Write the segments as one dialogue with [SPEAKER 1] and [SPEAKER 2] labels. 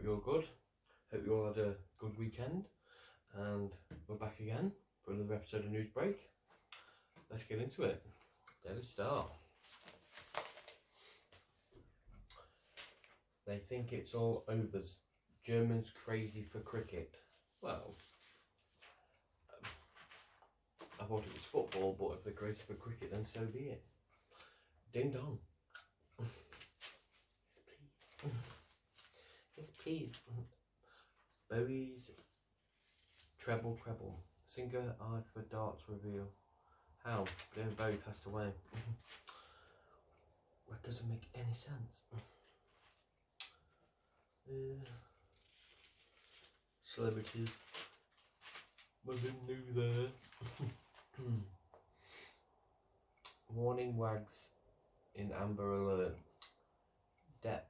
[SPEAKER 1] hope you're good. Hope you all had a good weekend. And we're back again for another episode of Newsbreak. Let's get into it. Daily Star. They think it's all overs. Germans crazy for cricket. Well, I thought it was football, but if they're crazy for cricket, then so be it. Ding dong. Yes, please. Bowie's treble. Singer eye for darts reveal. How? David Bowie passed away. That doesn't make any sense. Celebrities. Nothing new there. Warning wags in Amber Alert. Depp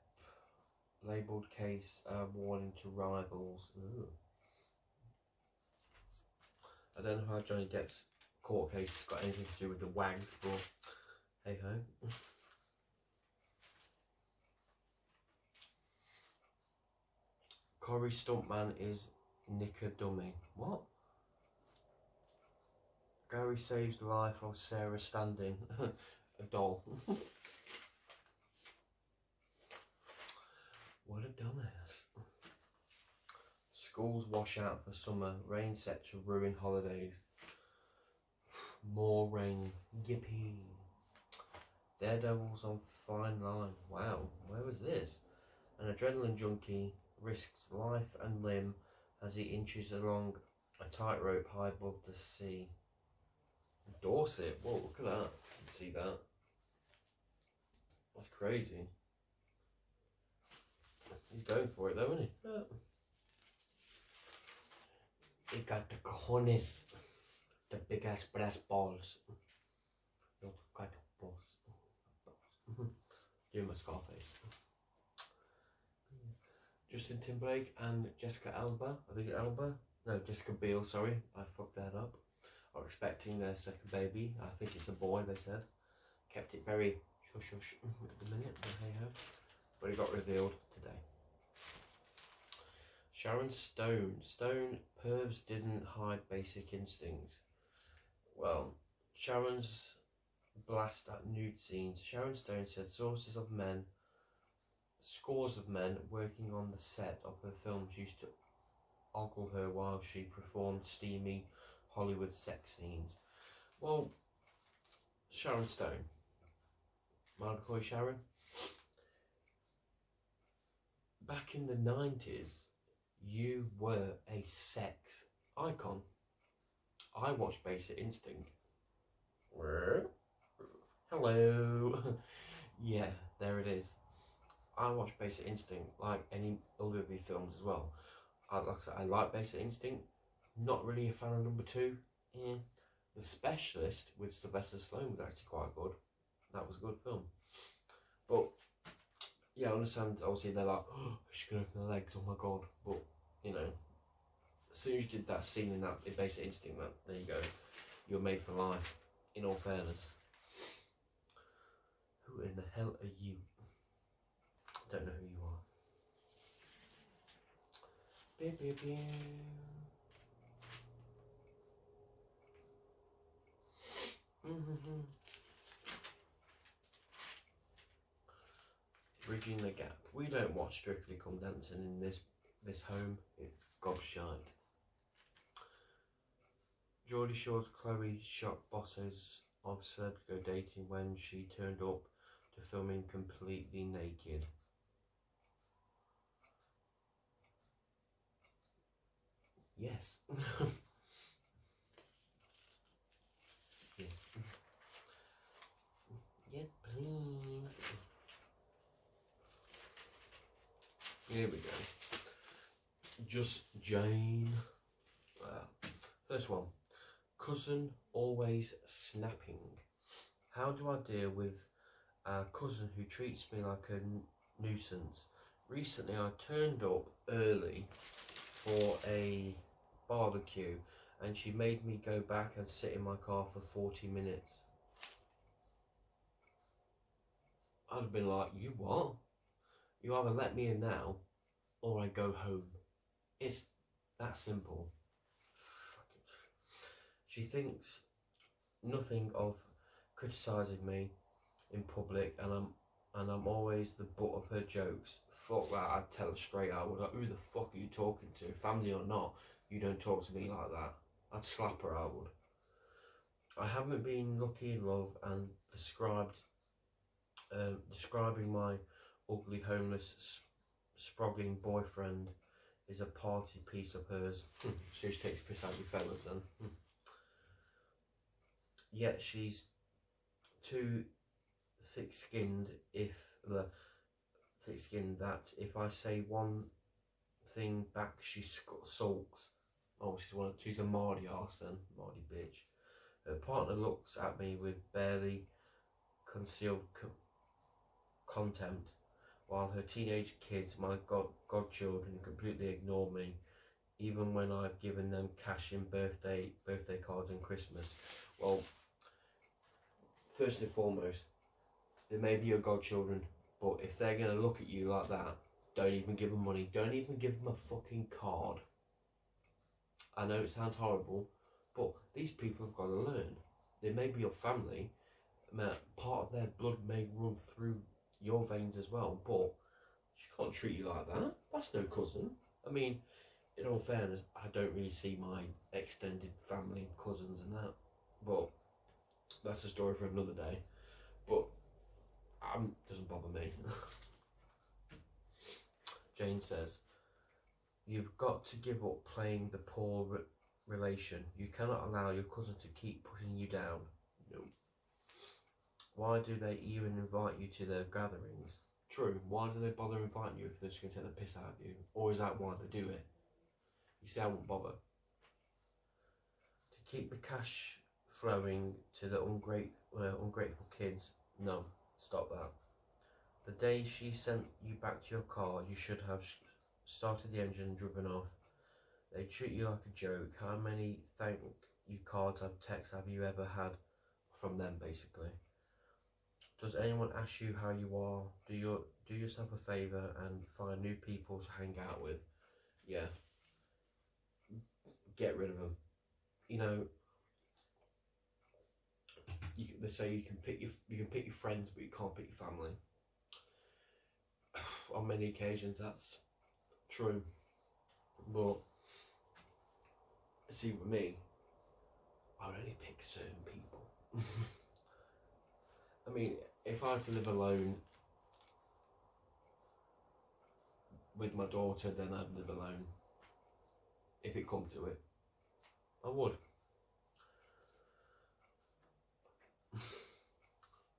[SPEAKER 1] labelled case warning to rivals. Ooh. I don't know how Johnny Depp's court case has got anything to do with the wags, but hey ho. Corey stuntman is Nicker dummy. What? Gary saves the life of Sarah Standing, a doll. What a dumbass. Schools wash out for summer. Rain set to ruin holidays. More rain. Yippee. Daredevil's on fine line. Wow, where was this? An adrenaline junkie risks life and limb as he inches along a tightrope high above the sea. Dorset, whoa, look at that. You can see that. That's crazy. He's going for it though, isn't he? Yeah. He got the cojones. The big ass brass balls. Not got balls. Doing my Scarface. Justin Timberlake and Jessica Alba. I think Alba? No, Jessica Biel, sorry. I fucked that up. Are expecting their second baby. I think it's a boy, they said. Kept it very shush at the minute, but hey ho. But it got revealed today. Sharon Stone. Pervs didn't hide basic instincts. Well, Sharon's blast at nude scenes. Sharon Stone said scores of men working on the set of her films used to ogle her while she performed steamy Hollywood sex scenes. Well, Sharon Stone. Mind I call you Sharon? Back in the 90s, you were a sex icon. I watched Basic Instinct. Hello. Yeah, there it is. I watched Basic Instinct, like any other films as well. Like I said, I like Basic Instinct. Not really a fan of number 2. The Specialist with Sylvester Stallone was actually quite good. That was a good film. But yeah, I understand. Obviously, they're like, oh, she's gonna open her legs. Oh my god! But you know, as soon as you did that scene in Basic Instinct, there you go. You're made for life. In all fairness, who in the hell are you? I don't know who you are. Beep, beep, beep. Bridging the gap. We don't watch Strictly Come Dancing in this home. It's gobshite. Geordie Shore's Chloe shocked bosses of celebs go dating when she turned up to filming completely naked. Yes. Yes. Yeah, please. Here we go. Just Jane. First one. Cousin always snapping. How do I deal with a cousin who treats me like a nuisance? Recently I turned up early for a barbecue and she made me go back and sit in my car for 40 minutes. I'd have been like, you what? You either let me in now or I go home. It's that simple. She thinks nothing of criticising me in public, and I'm always the butt of her jokes. Fuck that, I'd tell her straight out. Like, who the fuck are you talking to? Family or not, you don't talk to me like that. I'd slap her, I would. I haven't been lucky in love, and describing my ugly, homeless, sproggling boyfriend is a party piece of hers. She just takes piss out of you fellas then. Yet she's too thick-skinned that if I say one thing back, she sulks. Oh, she's a Mardy arse then, Mardy bitch. Her partner looks at me with barely concealed contempt, while her teenage kids, my godchildren, completely ignore me, even when I've given them cash in birthday cards and Christmas. Well, first and foremost, they may be your godchildren, but if they're going to look at you like that, don't even give them money. Don't even give them a fucking card. I know it sounds horrible, but these people have got to learn. They may be your family. Part of their blood may run through your veins as well, but she can't treat you like that. That's no cousin. I mean, in all fairness, I don't really see my extended family, cousins and that, but that's a story for another day. But doesn't bother me. Jane says, you've got to give up playing the poor relation. You cannot allow your cousin to keep pushing you down. No. Why do they even invite you to their gatherings? True, why do they bother inviting you if they're just going to take the piss out of you? Or is that why they do it? You see, I won't bother. To keep the cash flowing to the ungrateful kids, no, stop that. The day she sent you back to your car, you should have started the engine and driven off. They treat you like a joke. How many thank you cards and texts have you ever had from them, basically? Does anyone ask you how you are? Do yourself a favour and find new people to hang out with. Yeah. Get rid of them. You know, they say you can pick your friends, but you can't pick your family. On many occasions, that's true. But see, with me, I only pick certain people. I mean, if I have to live alone with my daughter, then I'd live alone. If it come to it, I would.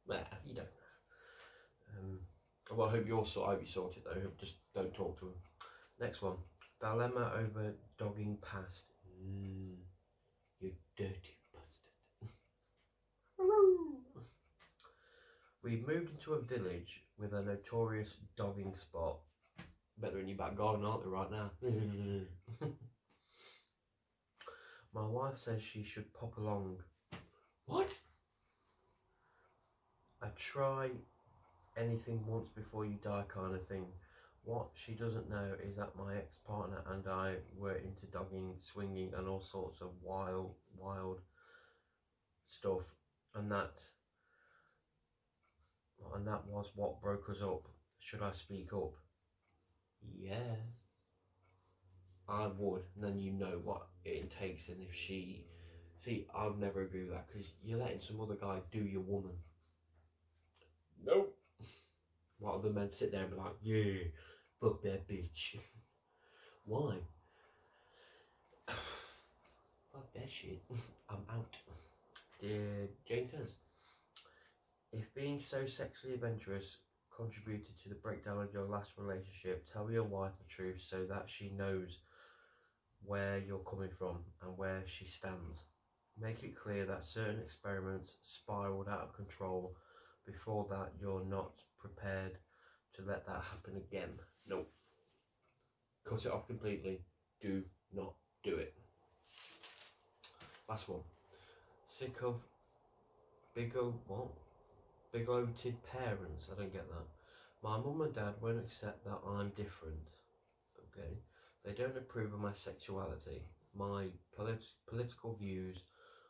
[SPEAKER 1] Nah, you don't know. Well, I hope you sorted though. Just don't talk to him. Next one. Dilemma over dogging past. You dirty bastard. We've moved into a village with a notorious dogging spot. Bet they're in your back garden, aren't they, right now? My wife says she should pop along. What? I try anything once before you die kind of thing. What she doesn't know is that my ex-partner and I were into dogging, swinging and all sorts of wild stuff, and that was what broke us up. Should I speak up? Yes, I would, and then you know what it takes. And if she, see, I'd never agree with that, because you're letting some other guy do your woman. Nope. While other men sit there and be like, yeah, fuck that bitch. Why? Fuck that shit. I'm out. Jane says, if being so sexually adventurous contributed to the breakdown of your last relationship, tell your wife the truth so that she knows where you're coming from and where she stands. Make it clear that certain experiments spiraled out of control. Before that, you're not prepared to let that happen again. Nope. Cut it off completely. Do not do it. Last one. Sick of bigoted parents. I don't get that. My mum and dad won't accept that I'm different. okay? They don't approve of my sexuality, my political views,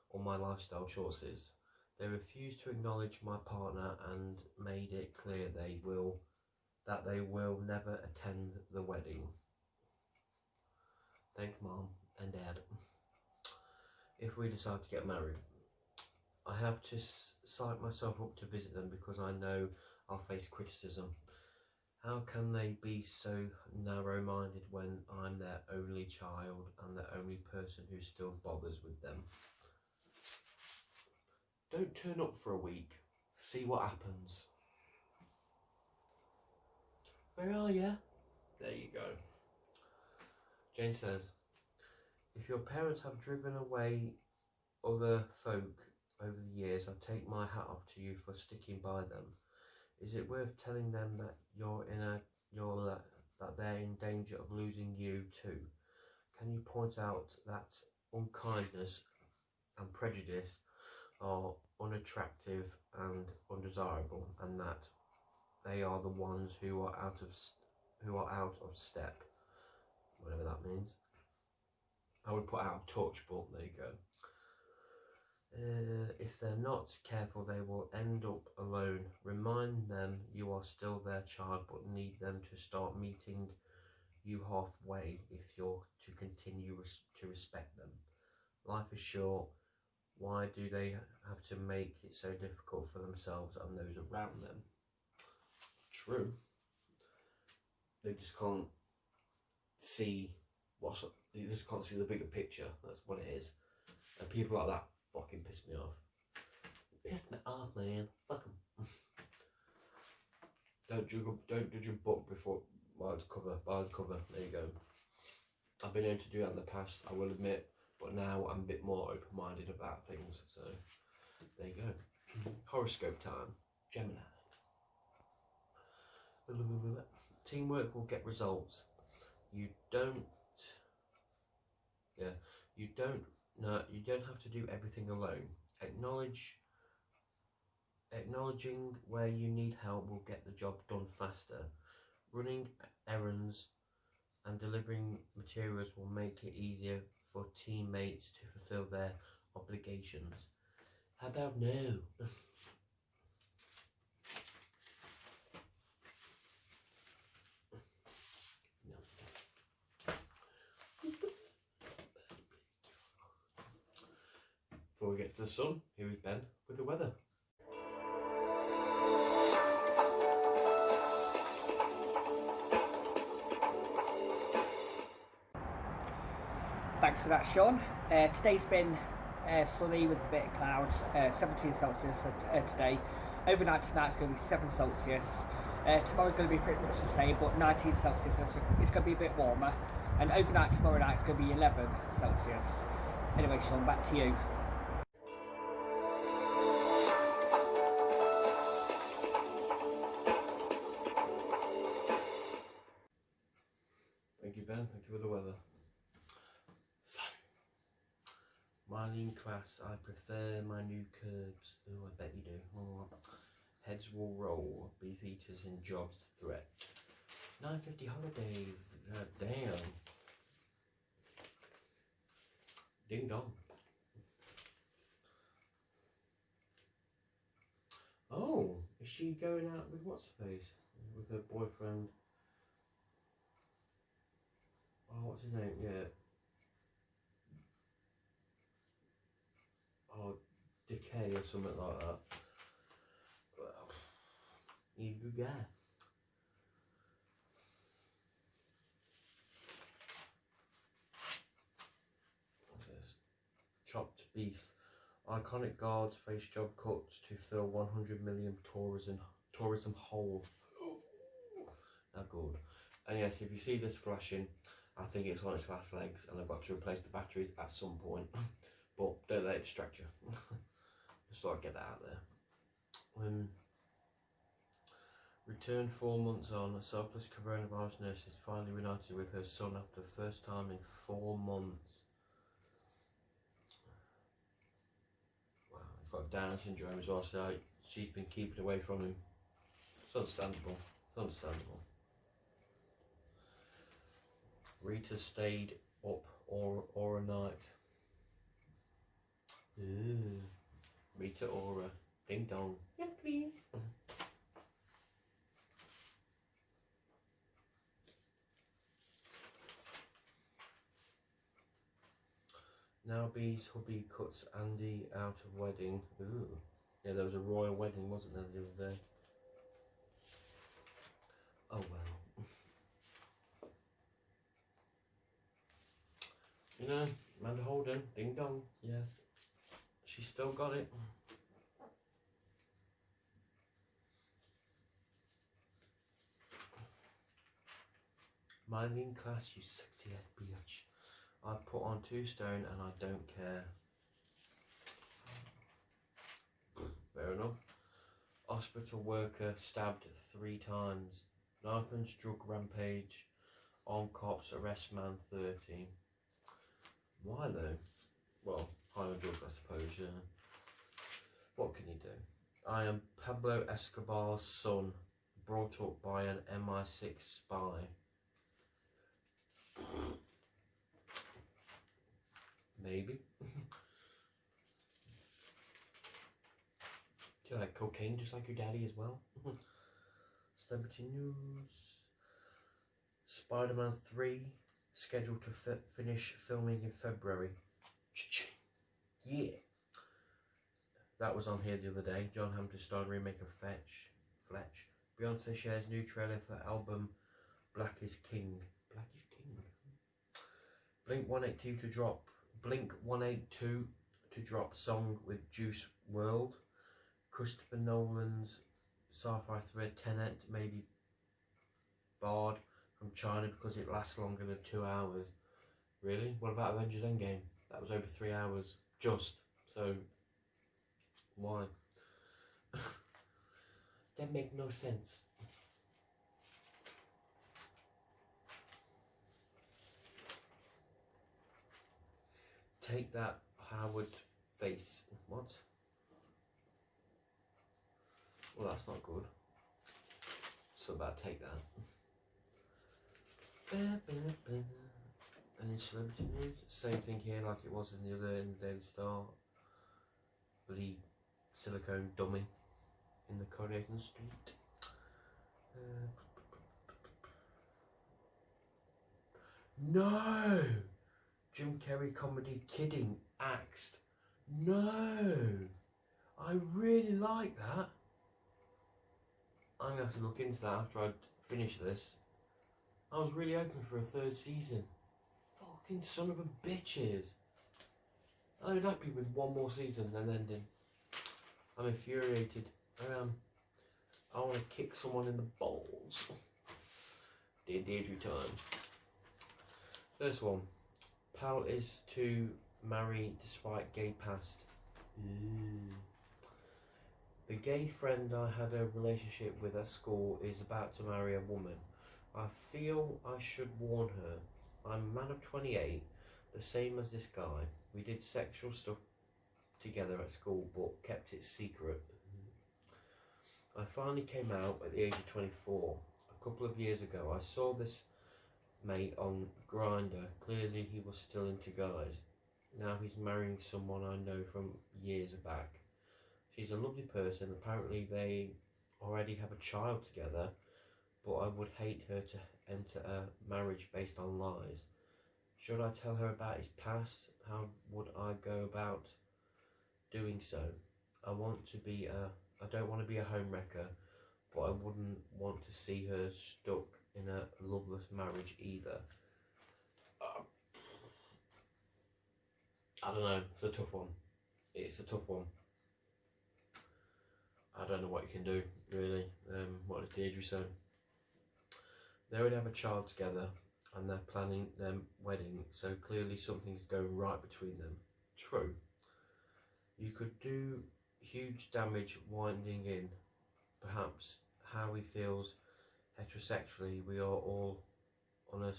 [SPEAKER 1] or my lifestyle choices. They refuse to acknowledge my partner and made it clear that they will never attend the wedding. Thanks, Mom and Dad. If we decide to get married, I have to psych myself up to visit them because I know I'll face criticism. How can they be so narrow-minded when I'm their only child and the only person who still bothers with them? Don't turn up for a week. See what happens. Where are you? There you go. Jane says, if your parents have driven away other folk over the years, I take my hat off to you for sticking by them. Is it worth telling them that that they're in danger of losing you too? Can you point out that unkindness and prejudice are unattractive and undesirable, and that they are the ones who are out of step, whatever that means? I would put out of touch, but there you go. If they're not careful, they will end up alone. Remind them you are still their child, but need them to start meeting you halfway if you're to continue to respect them. Life is short. Why do they have to make it so difficult for themselves and those around them? True. They just can't see they just can't see the bigger picture. That's what it is. And people like that fucking piss me off. Piss me off, man. Fuck them. Don't judge a book by its cover. There you go. I've been able to do that in the past, I will admit, but now I'm a bit more open-minded about things. So there you go. Horoscope time. Gemini. Teamwork will get results. You don't have to do everything alone. Acknowledging where you need help will get the job done faster. Running errands and delivering materials will make it easier for teammates to fulfill their obligations. How about no? Before we get to the sun, here is Ben with the weather.
[SPEAKER 2] Thanks for that, Sean. Today's been sunny with a bit of cloud, 17 Celsius today. Overnight tonight's going to be 7 Celsius. Tomorrow's going to be pretty much the same, but 19 Celsius, so it's going to be a bit warmer. And overnight tomorrow night's going to be 11 Celsius. Anyway, Sean, back to you.
[SPEAKER 1] Thank you, Ben. Thank you for the weather. Sun. Marlene class, I prefer my new curbs. Oh, I bet you do. Oh. Heads will roll. Beef eaters in jobs threat. 9:50 holidays. God damn. Ding dong. Oh, is she going out with what's her face? With her boyfriend? Oh, what's his name? Yeah. Oh, Decay or something like that. Well, he's a good guy. What's this? Chopped beef. Iconic guards face job cuts to fill 100 million tourism hole. Now good. And yes, if you see this flashing, I think it's on its last legs and I've got to replace the batteries at some point. But don't let it distract you. Just thought I'd get that out there. Returned 4 months on, a selfless coronavirus nurse is finally reunited with her son after the first time in 4 months. Wow, he's got Down syndrome as well, so she's been keeping away from him. It's understandable. It's understandable. Rita stayed up or a night. Ooh. Rita Ora. Ding dong. Yes, please. Now Bee's hubby cuts Andy out of wedding. Ooh. Yeah, there was a royal wedding, wasn't there, the other day? Oh well. You know, Amanda Holden, ding dong, yes. She still got it. My lean class, you sexy ass bitch. I put on 2 stone and I don't care. Fair enough. Hospital worker stabbed 3 times. Narcons drug rampage. Armed cops arrest man 30. Why though? Well, high on drugs, I suppose, yeah. What can you do? I am Pablo Escobar's son, brought up by an MI6 spy. Maybe. Do you like cocaine just like your daddy as well? Celebrity news. Spider-Man 3 scheduled to finish filming in February. Yeah. That was on here the other day. John Hamm to star in remake of Fletch. Beyonce shares new trailer for album Black is King. Black is King. Blink 182 to drop song with Juice WRLD. Christopher Nolan's sci-fi thriller Tenet may be barred from China because it lasts longer than 2 hours. Really? What about Avengers Endgame? That was over 3 hours. Just. So, why? That make no sense. Take that, Howard face. What? Well, that's not good. So about take that. And in celebrity news, same thing here like it was in the other in the Daily Star. Bloody silicone dummy in the Coronation Street. No! Jim Carrey comedy Kidding axed. No! I really like that. I'm going to have to look into that after I finish this. I was really hoping for a 3rd season. Fucking son of a bitches. I'm happy with 1 more season and ending. I'm infuriated. I want to kick someone in the balls. Dear Deirdre time. First one. Pal is to marry despite gay past. The gay friend I had a relationship with at school is about to marry a woman. I feel I should warn her. I'm a man of 28, the same as this guy. We did sexual stuff together at school but kept it secret. I finally came out at the age of 24. A couple of years ago I saw this mate on Grindr. Clearly he was still into guys. Now he's marrying someone I know from years back. She's a lovely person. Apparently they already have a child together, but I would hate her to enter a marriage based on lies. Should I tell her about his past? How would I go about doing so? I don't want to be a homewrecker, but I wouldn't want to see her stuck in a loveless marriage either. I don't know, it's a tough one. It's a tough one. I don't know what you can do, really. What does Deirdre say? They already have a child together and they're planning their wedding, so clearly something's going right between them. True. You could do huge damage winding in. Perhaps how he feels heterosexually, we are all on a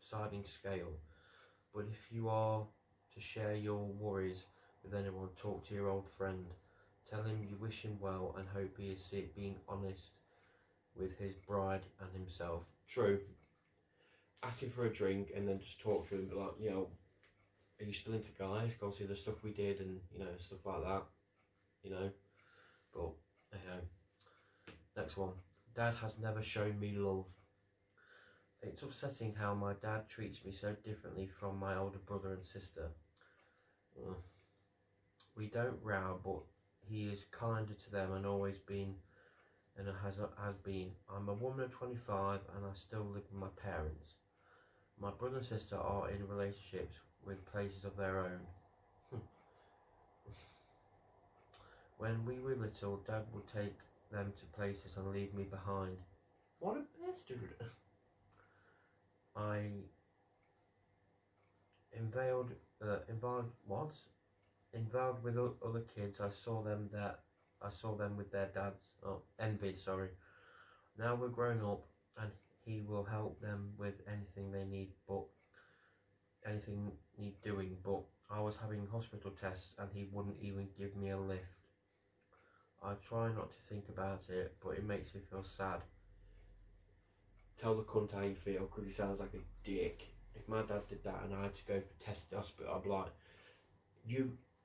[SPEAKER 1] sliding scale. But if you are to share your worries with anyone, talk to your old friend. Tell him you wish him well and hope he is being honest with his bride and himself. True. ask him for a drink and then just talk to him, be like, you know, are you still into guys? Go see the stuff we did and, you know, stuff like that, you know. But, next one. Dad has never shown me love. It's upsetting how my dad treats me so differently from my older brother and sister. We don't row, but he is kinder to them and always been, and has been. I'm a woman of 25 and I still live with my parents. My brother and sister are in relationships with places of their own. When we were little, Dad would take them to places and leave me behind. What a bastard! I involved with other kids. I saw them with their dads. Envied, sorry. Now we're grown up, and he will help them with anything they need doing. But I was having hospital tests, and he wouldn't even give me a lift. I try not to think about it, but it makes me feel sad. Tell the cunt how you feel, because he sounds like a dick. If my dad did that and I had to go for test at the hospital, I'd be like,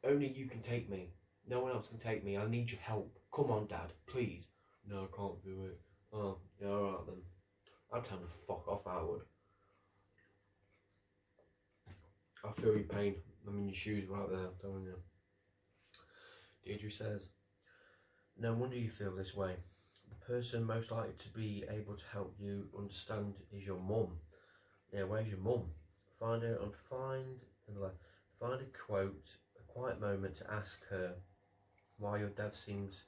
[SPEAKER 1] only you can take me. No one else can take me. I need your help. Come on, Dad, please. No, I can't do it. Oh, yeah, alright then. I'd tell him to fuck off, I would. I feel your pain. I'm in your shoes right there, I'm telling you. Deirdre says, no wonder you feel this way. The person most likely to be able to help you understand is your mum. Yeah, where's your mum? Find a quote, a quiet moment to ask her why your dad seems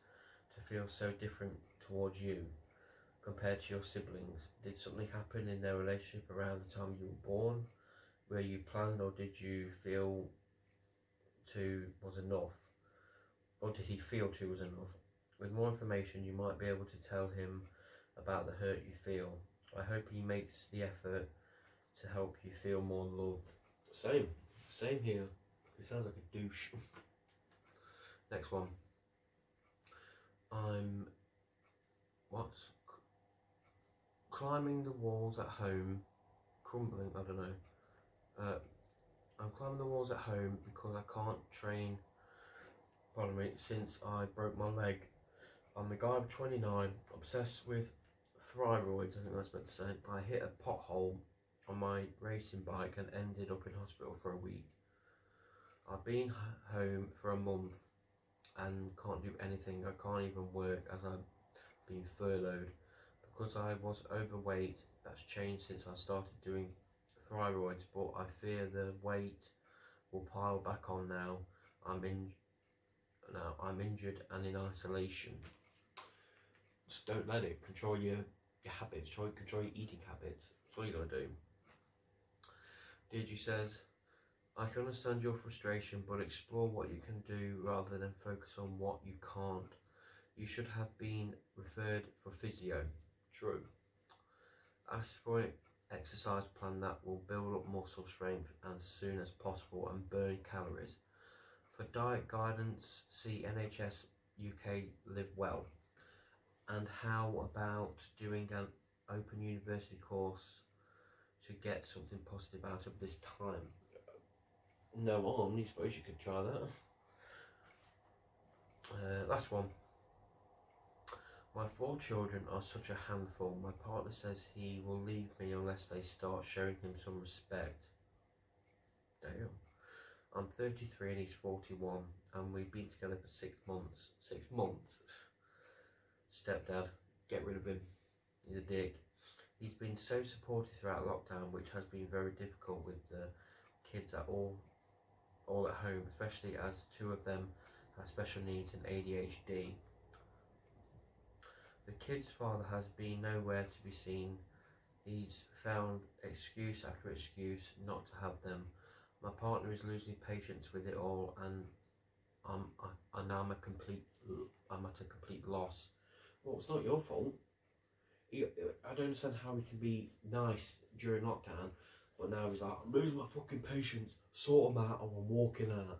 [SPEAKER 1] to feel so different towards you compared to your siblings. Did something happen in their relationship around the time you were born? Were you planned, or did you feel two was enough? Or did he feel two was enough? With more information, you might be able to tell him about the hurt you feel. I hope he makes the effort to help you feel more loved. Same here. He sounds like a douche. Next one. I'm climbing the walls at home, crumbling. I don't know. I'm climbing the walls at home because I can't train. Pardon me. Since I broke my leg. I'm a guy of 29, obsessed with thyroids, I think that's meant to say. I hit a pothole on my racing bike and ended up in hospital for a week. I've been home for a month and can't do anything. I can't even work as I've been furloughed. Because I was overweight, that's changed since I started doing thyroids, but I fear the weight will pile back on now. I'm injured and in isolation. Just don't let it control your habits. Control your eating habits. That's all you gotta do. Deirdre says, I can understand your frustration, but explore what you can do rather than focus on what you can't. You should have been referred for physio. True. Ask for an exercise plan that will build up muscle strength as soon as possible and burn calories. For diet guidance, see NHS UK Live Well. And how about doing an open university course to get something positive out of this time? No harm, I suppose you could try that. Last one. My 4 children are such a handful. My partner says he will leave me unless they start showing him some respect. Damn. I'm 33 and he's 41, and we've been together for 6 months. 6 months? Stepdad, get rid of him. He's a dick. He's been so supportive throughout lockdown, which has been very difficult with the kids all at home, especially as 2 of them have special needs and ADHD. The kid's father has been nowhere to be seen. He's found excuse after excuse not to have them. My partner is losing patience with it all, and I'm at a complete loss. Well, it's not your fault. I don't understand how he can be nice during lockdown, but now he's like, I'm losing my fucking patience, sort them out, or I'm walking out.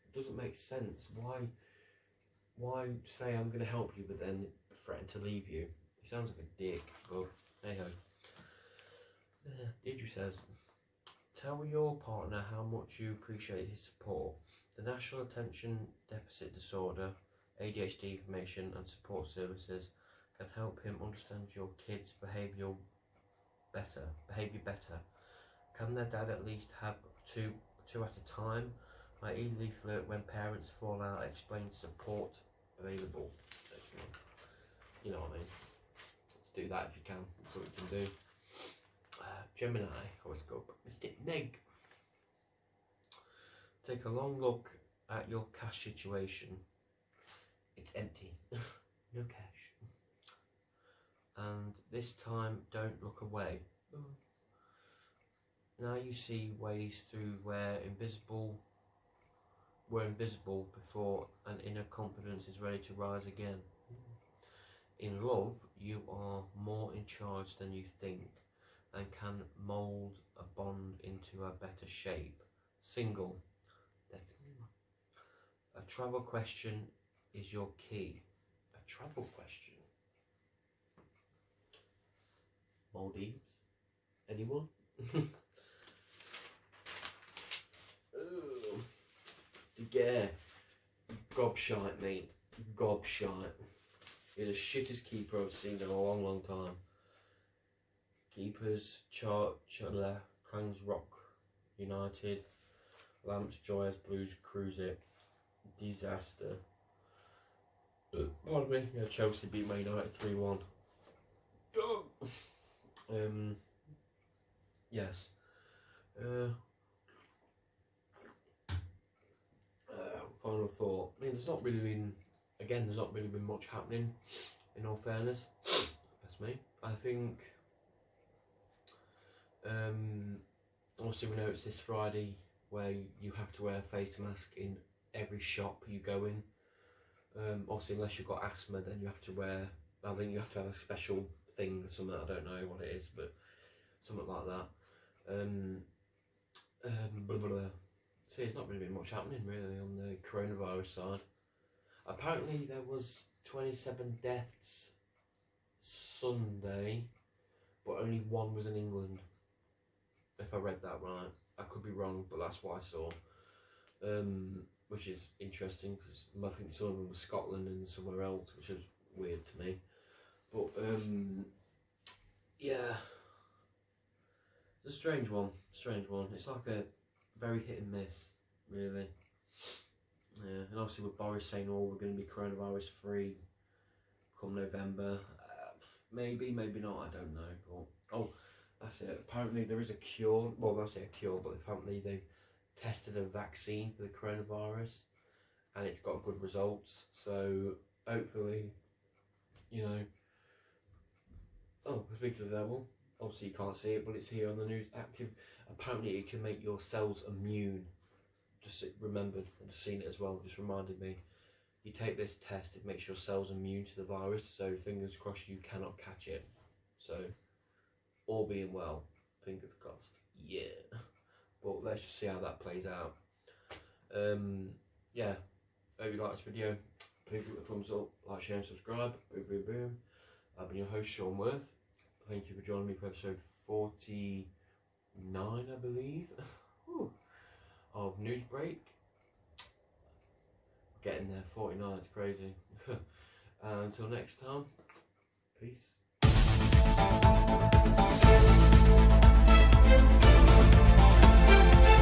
[SPEAKER 1] It doesn't make sense. Why say I'm going to help you, but then threaten to leave you? He sounds like a dick, but hey ho. Deirdre says, tell your partner how much you appreciate his support. The National Attention Deficit Disorder, ADHD Information and Support Services can help him understand your kids' behaviour better. Can their dad at least have two at a time? I easily flirt when parents fall out. Explain support available. You know what I mean. Let's do that if you can. That's what you can do. Gemini horoscope. Mr. Meg. Take a long look at your cash situation. It's empty. No cash. And this time, don't look away. Now you see ways through where invisible before, and inner confidence is ready to rise again. In love, you are more in charge than you think and can mould a bond into a better shape. Single. A travel question is your key. A travel question. Maldives? Anyone? Yeah. Gobshite, mate. Gobshite. He's the shittest keeper I've seen in a long, long time. Keepers, Clangs Rock United, Lamps, Joyous Blues, Cruise It, Disaster. Pardon me. Yeah, Chelsea beat Man United 3-1. Yes. Final thought. I mean, there's not really been much happening, in all fairness. That's me. I think, obviously we know it's this Friday where you have to wear a face mask in every shop you go in. Obviously, unless you've got asthma, then you have to wear, I think you have to have a special thing, something, I don't know what it is, but something like that. Blah, blah, blah. See, it's not really been much happening really on the coronavirus side. Apparently there was 27 deaths Sunday, but only one was in England. If I read that right, I could be wrong, but that's what I saw. Which is interesting because I think some of them were Scotland and somewhere else, which is weird to me. But yeah, it's a strange one. It's like a very hit and miss, really. Yeah, and obviously with Boris saying, "Oh, we're going to be coronavirus free come November," maybe not. I don't know. But oh, that's it. Apparently there is a cure. Well, that's it, a cure. But apparently they've tested a vaccine for the coronavirus, and it's got good results. So hopefully, you know. Oh, speak to the devil. Obviously you can't see it, but it's here on the news. Active. Apparently it can make your cells immune. Just remembered, I've just seen it as well, just reminded me. You take this test, it makes your cells immune to the virus, so fingers crossed you cannot catch it. So, all being well, fingers crossed. Yeah. But let's just see how that plays out. Yeah, hope you liked this video. Please give it a thumbs up, like, share and subscribe. Boom, boom, boom. I've been your host, Sean Worth. Thank you for joining me for episode 49, I believe, of Newsbreak. Getting there, 49, it's crazy. Until next time, peace.